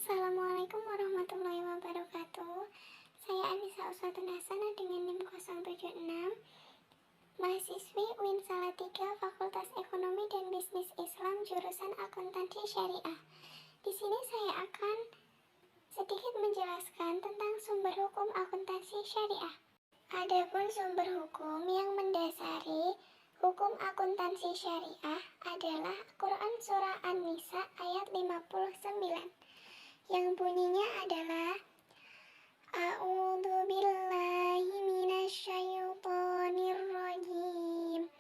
Assalamualaikum warahmatullahi wabarakatuh. Saya Anissa Uswatun Hasanah dengan NIM 076, mahasiswi UIN Salatiga Fakultas Ekonomi dan Bisnis Islam jurusan Akuntansi Syariah. Di sini saya akan sedikit menjelaskan tentang sumber hukum akuntansi syariah. Adapun sumber hukum yang mendasari hukum akuntansi syariah adalah Quran Surah An-Nisa ayat 59 yang bunyinya adalah A'udzu billahi minasyaitonir rajim.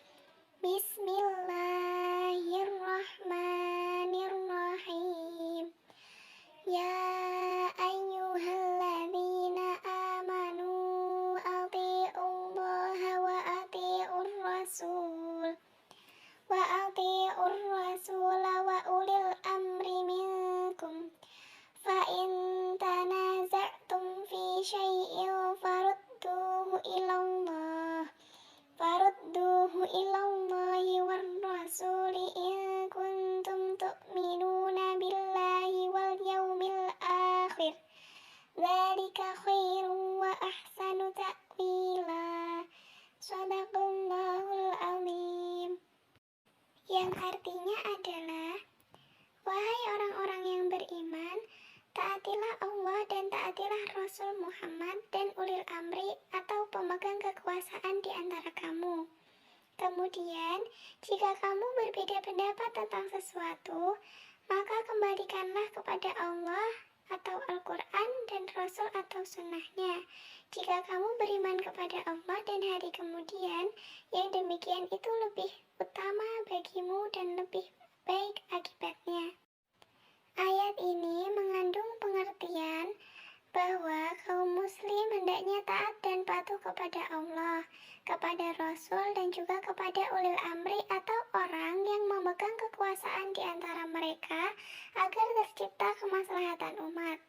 Bismillahirrahmanirrahim. Ya ayyuhalladzina amanu athi'ullaha wa athi'ur rasul wa ulil amri minkum. Fa'in tanaza'tum fi syai'in farudduhu ilallahi war rasuli in kuntum tu'minuna billahi wal yawmil akhir. Dzalika khairun wa ahsanu ta'wila. Shadaqallahul azim. Yang artinya adalah, wahai orang-orang yang beriman, taatilah Allah dan taatilah Rasul Muhammad dan ulil amri atau pemegang kekuasaan di antara kamu. Kemudian, jika kamu berbeda pendapat tentang sesuatu, maka kembalikanlah kepada Allah atau Al-Quran dan Rasul atau Sunnahnya. Jika kamu beriman kepada Allah dan hari kemudian, yang demikian itu lebih utama bagimu dan lebih baik akibatnya. Ayat ini mengandung pengertian bahwa kaum muslim hendaknya taat dan patuh kepada Allah, kepada Rasul, dan juga kepada ulil amri atau orang yang memegang kekuasaan di antara mereka agar tercipta kemaslahatan umat.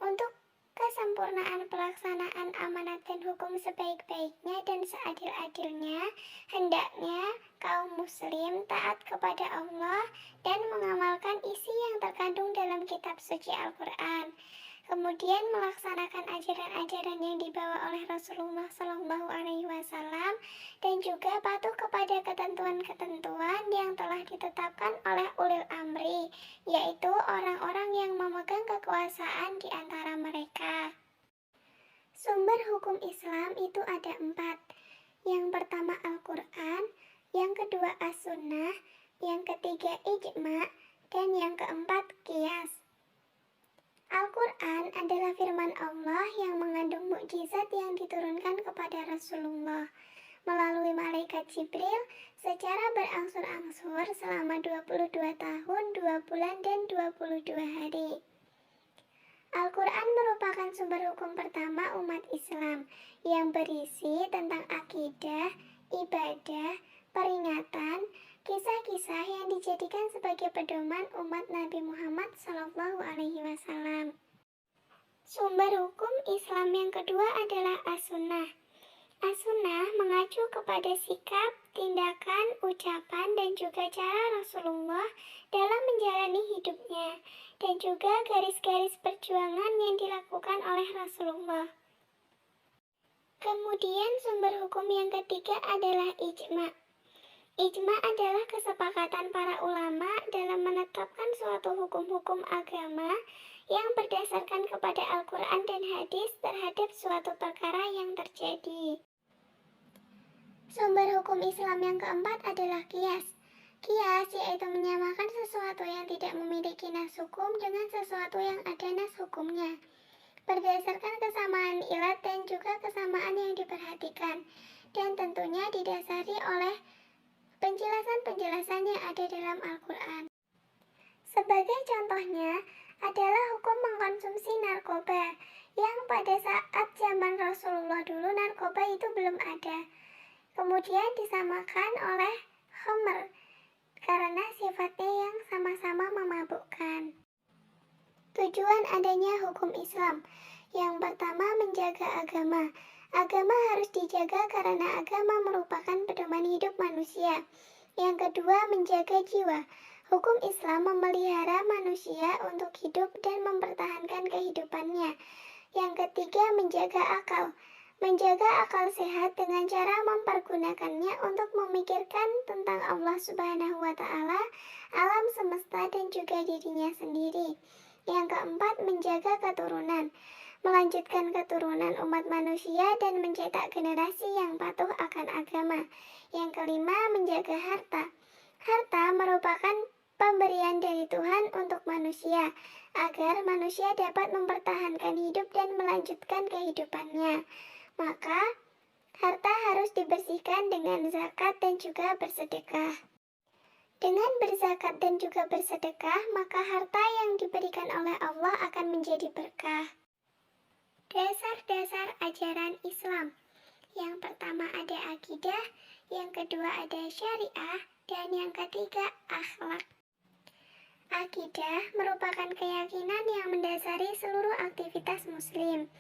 Untuk kesempurnaan pelaksanaan amanat dan hukum sebaik-baiknya dan seadil-adilnya, hendaknya kaum muslim taat kepada Allah dan mengamalkan isi yang terkandung dalam kitab suci Al-Quran. Kemudian melaksanakan ajaran-ajaran yang dibawa oleh Rasulullah SAW dan juga patuh kepada ketentuan-ketentuan yang telah ditetapkan oleh ulil amri, yaitu orang-orang yang memegang kekuasaan di antara mereka. Sumber hukum Islam itu ada 4. Yang pertama Al-Quran, yang kedua As-Sunnah, yang ketiga Ijma', dan yang keempat Qiyas. Al-Quran adalah firman Allah yang mengandung mukjizat yang diturunkan kepada Rasulullah melalui malaikat Jibril secara berangsur-angsur selama 22 tahun, 2 bulan, dan 22 hari. Al-Quran merupakan sumber hukum pertama umat Islam yang berisi tentang akidah, ibadah, peringatan, kisah-kisah yang dijadikan sebagai pedoman umat Nabi Muhammad SAW. Sumber hukum Islam yang kedua adalah As-Sunnah. As-Sunnah mengacu kepada sikap, tindakan, ucapan, dan juga cara Rasulullah dalam menjalani hidupnya, dan juga garis-garis perjuangan yang dilakukan oleh Rasulullah. Kemudian sumber hukum yang ketiga adalah Ijma'. Ijma' adalah kesepakatan para ulama dalam menetapkan suatu hukum-hukum agama yang berdasarkan kepada Al-Quran dan hadis terhadap suatu perkara yang terjadi. Sumber hukum Islam yang keempat adalah Qiyas. Qiyas yaitu menyamakan sesuatu yang tidak memiliki nas hukum dengan sesuatu yang ada nas hukumnya, berdasarkan kesamaan ilat dan juga kesamaan yang diperhatikan, dan tentunya didasari oleh penjelasan-penjelasan yang ada dalam Al-Quran. Sebagai contohnya adalah hukum mengkonsumsi narkoba, yang pada saat zaman Rasulullah dulu narkoba itu belum ada. Kemudian disamakan oleh khamr, karena sifatnya yang sama-sama memabukkan. Tujuan adanya hukum Islam, yang pertama menjaga agama. Agama harus dijaga karena agama merupakan pedoman hidup manusia. Yang kedua, menjaga jiwa. Hukum Islam memelihara manusia untuk hidup dan mempertahankan kehidupannya. Yang ketiga, menjaga akal. Menjaga akal sehat dengan cara mempergunakannya untuk memikirkan tentang Allah Subhanahu wa Ta'ala, alam semesta, dan juga dirinya sendiri. Yang keempat, menjaga keturunan. Melanjutkan keturunan umat manusia dan mencetak generasi yang patuh akan agama. Yang kelima, menjaga harta. Harta merupakan pemberian dari Tuhan untuk manusia, agar manusia dapat mempertahankan hidup dan melanjutkan kehidupannya. Maka, harta harus dibersihkan dengan zakat dan juga bersedekah. Dengan berzakat dan juga bersedekah, maka harta yang diberikan oleh Allah akan menjadi berkah. Dasar-dasar ajaran Islam. Yang pertama ada akidah, yang kedua ada syariah, dan yang ketiga akhlak. Akidah merupakan keyakinan yang mendasari seluruh aktivitas muslim.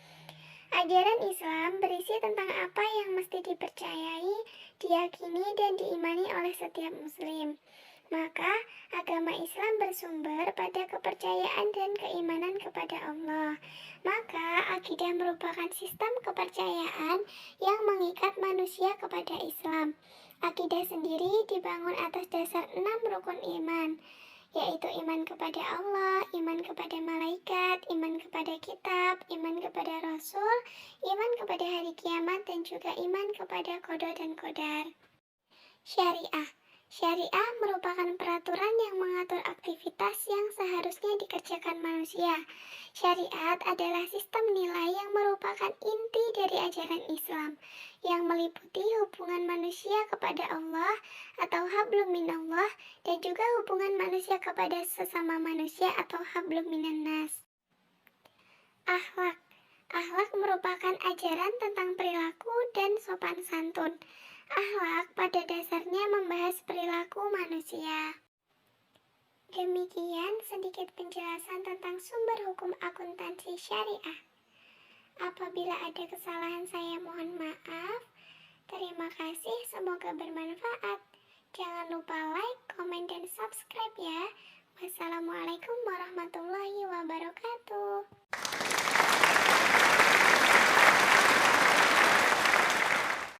Ajaran Islam berisi tentang apa yang mesti dipercayai, diyakini, dan diimani oleh setiap muslim. Maka, agama Islam bersumber pada kepercayaan dan keimanan kepada Allah. Maka, akidah merupakan sistem kepercayaan yang mengikat manusia kepada Islam. Akidah sendiri dibangun atas dasar 6 rukun iman, yaitu iman kepada Allah, iman kepada malaikat, iman kepada kitab, iman kepada rasul, iman kepada hari kiamat, dan juga iman kepada qada dan qadar. Syariah. Syariah merupakan peraturan yang mengatur aktivitas yang seharusnya dikerjakan manusia. Syariat adalah sistem nilai yang merupakan inti dari ajaran Islam, yang meliputi hubungan manusia kepada Allah atau hablum minallah, dan juga hubungan manusia kepada sesama manusia atau hablum minannas. Akhlak. Akhlak merupakan ajaran tentang perilaku dan sopan santun. Akhlak pada dasarnya membahas perilaku manusia. Demikian sedikit penjelasan tentang sumber hukum akuntansi syariah. Apabila ada kesalahan saya mohon maaf. Terima kasih, semoga bermanfaat. Jangan lupa like, komen, dan subscribe ya. Wassalamualaikum warahmatullahi wabarakatuh.